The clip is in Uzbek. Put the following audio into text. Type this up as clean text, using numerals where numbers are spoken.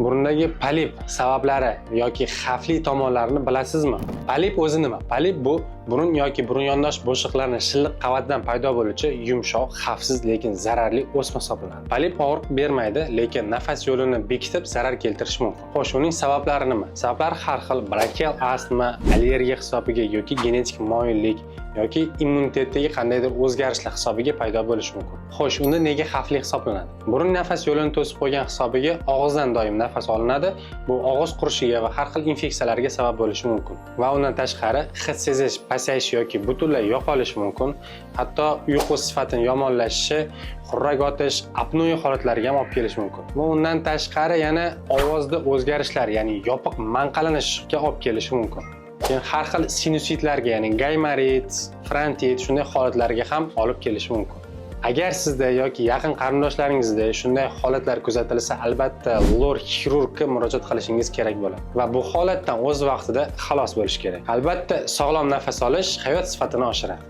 Burundagi polip sabablari yoki xavfli tomonlarini bilasizmi? Polip o'zi nima? Polip bu burun yoki burun yondosh bo'shiqlarining shilliq qavatdan paydo bo'luvchi yumshoq, xavfsiz lekin zararli o'sma hisoblanadi. Polip og'riq bermaydi, lekin nafas yo'lini bekitib zarar keltirishi mumkin. Xo'sh, uning sabablari nima? Sabablari har xil: bronxial astma, allergiya hisobiga yoki genetik moyillik yoki immunitetdagi qandaydir o'zgarishlar hisobiga paydo bo'lishi mumkin. Xo'sh, unda nega xavfli hisoblanadi? Burun nafas yo'lini to'sib qo'ygan hisobiga og'izdan doim nafas olinadi. Bu og'iz qurishiga va har xil infeksiyalarga sabab bo'lishi mumkin. Va undan tashqari hid sezish pasayishi yoki butunlay yo'qolishi mumkin. Hatto uyqu sifatining yomonlashishi, xurrak otish, apnoe holatlariga ham olib kelishi mumkin. Va undan tashqari yana ovozda o'zgarishlar, ya'ni yopiq manqalanishga olib kelishi mumkin. Keyin har xil sinusitlarga, ya'ni gaymarit, frontit shunday holatlarga ham olib kelishi mumkin. Agar sizda yoki yaqin qarindoshlaringizda shunday holatlar kuzatilsa, albatta lor xirurgga murojaat qilishingiz kerak bo'ladi va bu holatdan o'z vaqtida xalos bo'lish kerak. Albatta, sog'lom nafas olish hayot sifatini oshiradi.